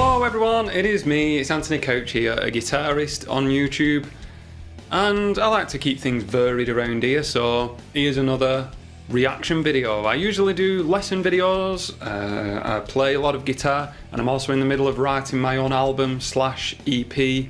Hello everyone, it is me, it's Anthony Couch here, a guitarist on YouTube, and I like to keep things varied around here, so here's another reaction video. I usually do lesson videos, I play a lot of guitar, and I'm also in the middle of writing my own album slash EP.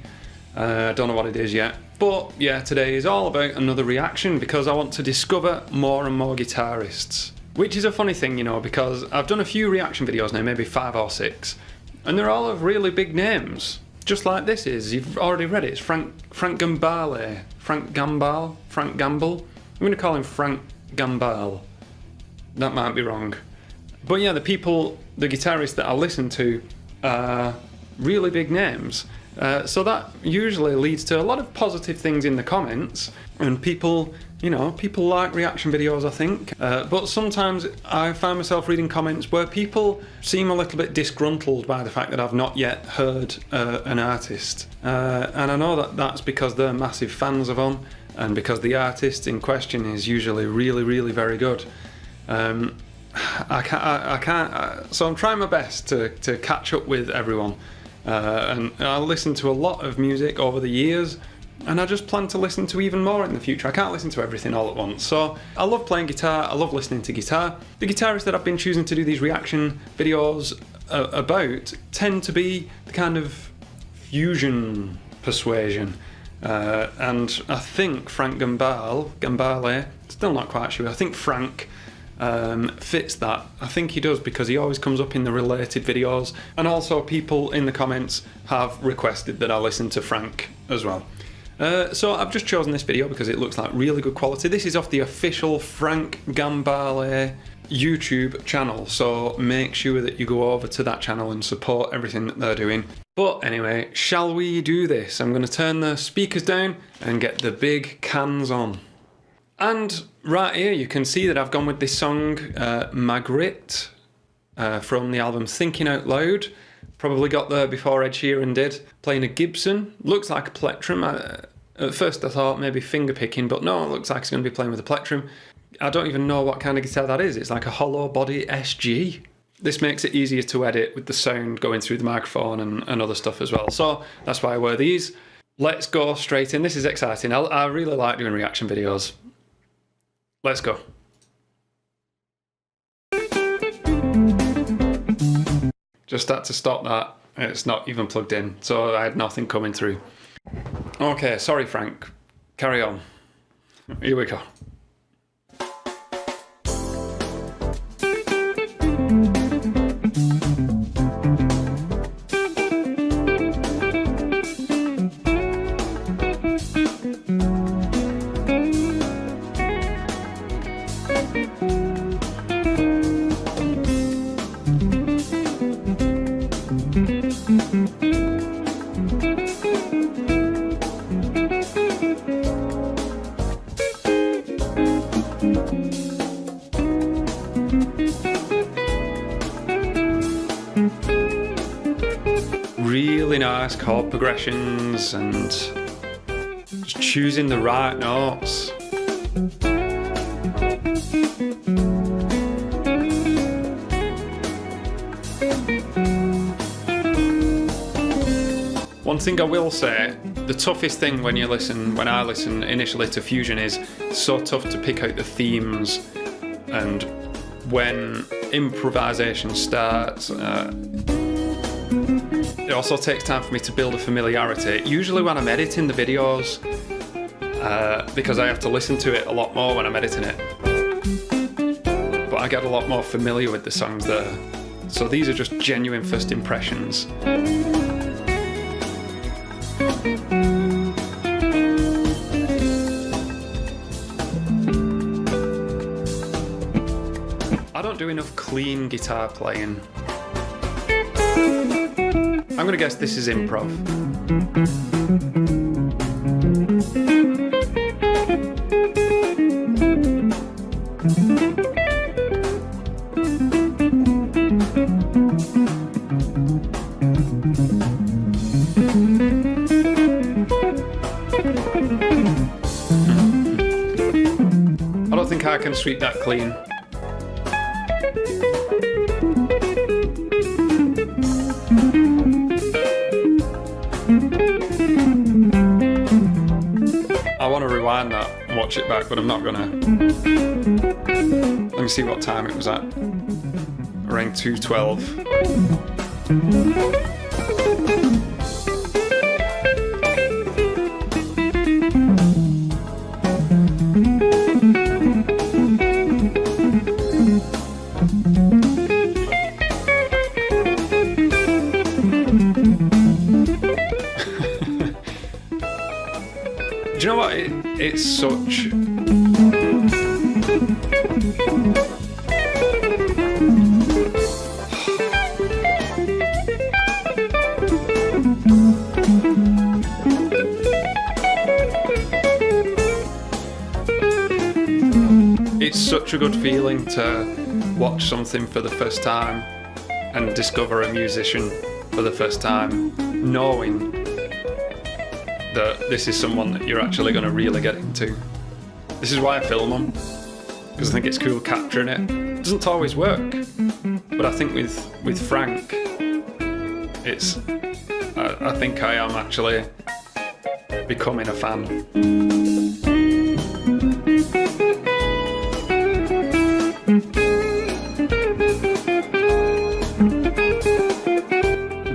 I don't know what it is yet, but yeah, today is all about another reaction because I want to discover more and more guitarists. Which is a funny thing, you know, because I've done a few reaction videos now, maybe 5 or 6, and they're all of really big names. Just like this is, you've already read it, it's Frank Gambale. Frank Gambale? Frank Gambale? I'm going to call him Frank Gambale. That might be wrong. But yeah, the guitarists that I listen to are really big names. So that usually leads to a lot of positive things in the comments, and people like reaction videos, I think. But sometimes I find myself reading comments where people seem a little bit disgruntled by the fact that I've not yet heard an artist. And I know that that's because they're massive fans of them, and because the artist in question is usually really, really very good. So I'm trying my best to catch up with everyone. And I listened to a lot of music over the years, and I just plan to listen to even more in the future. I can't listen to everything all at once. So I love playing guitar, I love listening to guitar. The guitarists that I've been choosing to do these reaction videos about tend to be the kind of fusion persuasion. And I think Frank Gambale, still not quite sure, I think Frank fits that. I think he does because he always comes up in the related videos, and also people in the comments have requested that I listen to Frank as well. So I've just chosen this video because it looks like really good quality. This is off the official Frank Gambale YouTube channel, so make sure that you go over to that channel and support everything that they're doing. But anyway, shall we do this? I'm going to turn the speakers down and get the big cans on. And right here you can see that I've gone with this song, Magritte, from the album Thinking Out Loud. Probably got there before Ed Sheeran did. Playing a Gibson, looks like a plectrum. At first I thought maybe finger picking, but no, it looks like he's going to be playing with a plectrum. I don't even know what kind of guitar that is. It's like a hollow body SG. This makes it easier to edit with the sound going through the microphone and other stuff as well. So that's why I wear these. Let's go straight in. This is exciting. I really like doing reaction videos. Let's go. Just had to stop that. It's not even plugged in, so I had nothing coming through. Okay, sorry Frank. Carry on. Here we go. Really nice chord progressions and just choosing the right notes. One thing I will say, the toughest thing when I listen initially to fusion is it's so tough to pick out the themes, and when improvisation starts, it also takes time for me to build a familiarity, usually when I'm editing the videos, because I have to listen to it a lot more when I'm editing it. But I get a lot more familiar with the songs there. So these are just genuine first impressions. I don't do enough clean guitar playing. I'm gonna guess this is improv. I don't think I can sweep that clean. rewind that and watch it back, but I'm not gonna. Let me see what time it was at. Around 2:12. Do you know what? It's such... It's such a good feeling to watch something for the first time and discover a musician for the first time, knowing that this is someone that you're actually going to really get into. This is why I film them, because I think it's cool capturing it. It doesn't always work, but I think with Frank, it's... I think I am actually becoming a fan.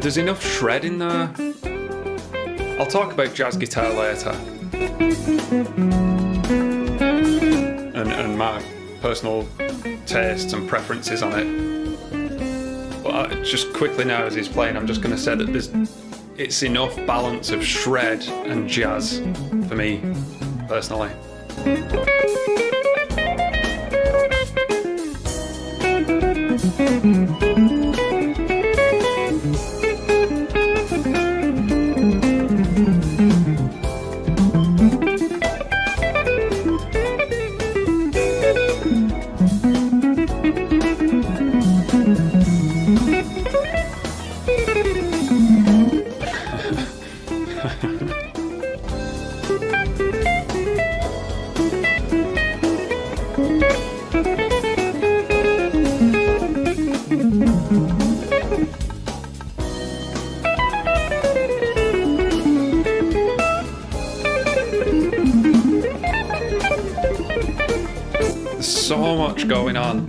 There's enough shred in there. I'll talk about jazz guitar later. And my personal tastes and preferences on it. But just quickly now as he's playing, I'm just going to say that it's enough balance of shred and jazz for me, personally. So much going on.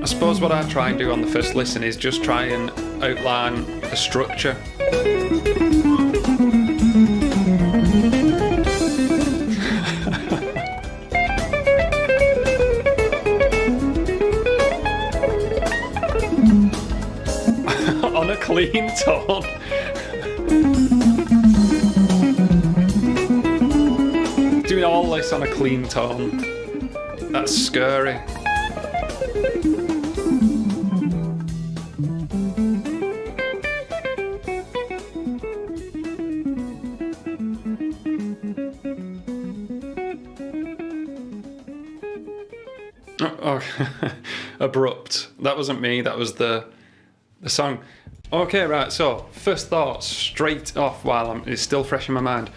I suppose what I try and do on the first listen is just try and outline a structure. On a clean tone. Doing all this on a clean tone. That's scary. Oh, abrupt. That wasn't me, that was the song. Okay, right, so first thoughts straight off while it's still fresh in my mind.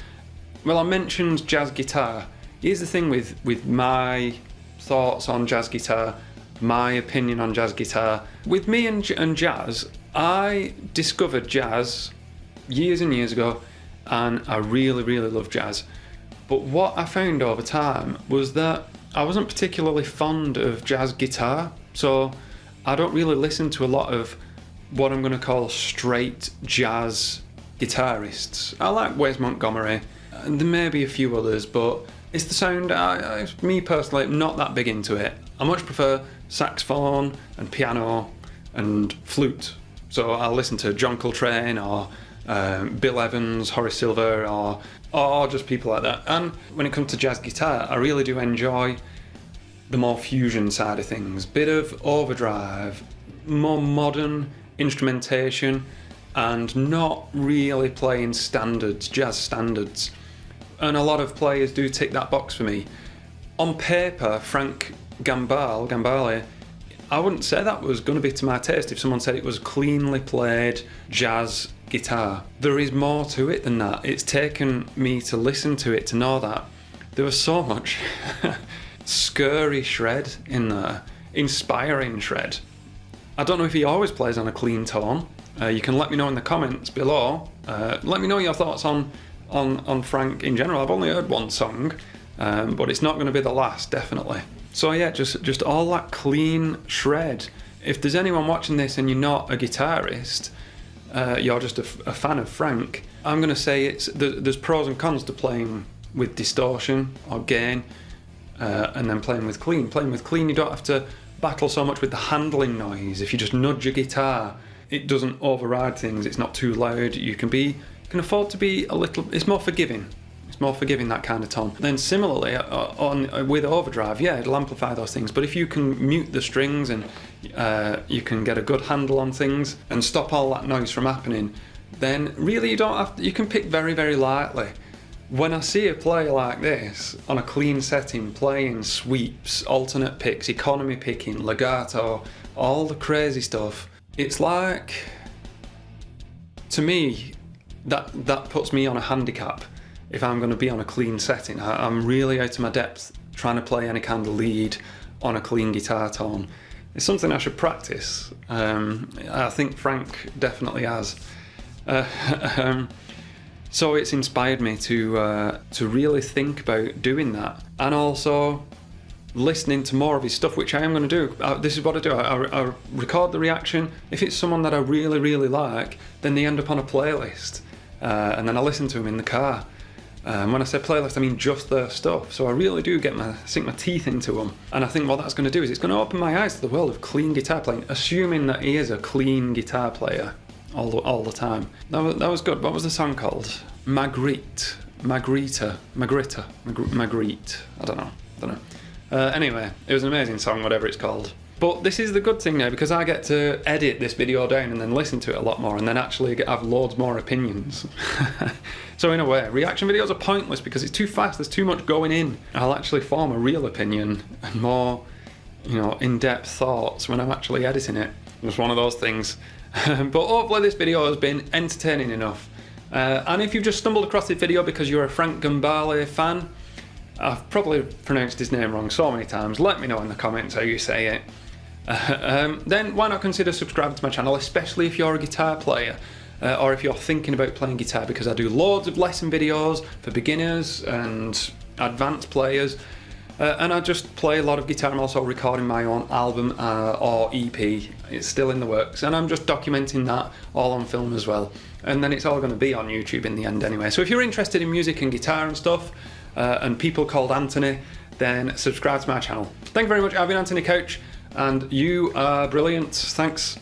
Well, I mentioned jazz guitar. Here's the thing with my thoughts on jazz guitar, my opinion on jazz guitar. With me and jazz, I discovered jazz years and years ago, and I really, really love jazz. But what I found over time was that I wasn't particularly fond of jazz guitar, so I don't really listen to a lot of what I'm going to call straight jazz guitarists. I like Wes Montgomery, and there may be a few others, but it's the sound, me personally, I'm not that big into it. I much prefer saxophone and piano and flute. So I'll listen to John Coltrane or Bill Evans, Horace Silver, or just people like that. And when it comes to jazz guitar, I really do enjoy the more fusion side of things. Bit of overdrive, more modern instrumentation, and not really playing standards, jazz standards. And a lot of players do tick that box for me. On paper, Frank Gambale, I wouldn't say that was going to be to my taste if someone said it was cleanly played jazz guitar. There is more to it than that. It's taken me to listen to it to know that. There was so much scurry shred in there, inspiring shred. I don't know if he always plays on a clean tone. You can let me know in the comments below. Let me know your thoughts on on Frank in general. I've only heard one song, but it's not going to be the last, definitely. So yeah, just all that clean shred. If there's anyone watching this and you're not a guitarist, you're just a fan of Frank, I'm going to say there's pros and cons to playing with distortion or gain, and then playing with clean. Playing with clean, you don't have to battle so much with the handling noise. If you just nudge your guitar, it doesn't override things, it's not too loud. You can afford to be a little, it's more forgiving. It's more forgiving, that kind of tone. Then similarly, with overdrive, yeah, it'll amplify those things. But if you can mute the strings and you can get a good handle on things and stop all that noise from happening, then really you can pick very, very lightly. When I see a player like this on a clean setting, playing sweeps, alternate picks, economy picking, legato, all the crazy stuff, it's like, to me, that puts me on a handicap. If I'm going to be on a clean setting, I'm really out of my depth trying to play any kind of lead on a clean guitar tone. It's something I should practice. I think Frank definitely has. So it's inspired me to really think about doing that, and also listening to more of his stuff, which I am going to do. This is what I do. I record the reaction. If it's someone that I really, really like, then they end up on a playlist, and then I listen to them in the car. When I say playlist, I mean just their stuff. So I really do sink my teeth into them. And I think what that's going to do is it's going to open my eyes to the world of clean guitar playing, assuming that he is a clean guitar player all the time. That was good. What was the song called? Magritte. I don't know. Anyway, it was an amazing song, whatever it's called. But this is the good thing now, because I get to edit this video down and then listen to it a lot more, and then actually have loads more opinions. So in a way, reaction videos are pointless because it's too fast, there's too much going in. I'll actually form a real opinion and more, in-depth thoughts when I'm actually editing it. It's one of those things. But hopefully this video has been entertaining enough. And if you've just stumbled across this video because you're a Frank Gambale fan, I've probably pronounced his name wrong so many times. Let me know in the comments how you say it. Then why not consider subscribing to my channel, especially if you're a guitar player, or if you're thinking about playing guitar, because I do loads of lesson videos for beginners and advanced players, and I just play a lot of guitar. I'm also recording my own album or EP. It's still in the works, and I'm just documenting that all on film as well, and then it's all going to be on YouTube in the end anyway. So if you're interested in music and guitar and stuff, and people called Anthony, then subscribe to my channel. Thank you very much. I've been Anthony Couch, and you are brilliant. Thanks.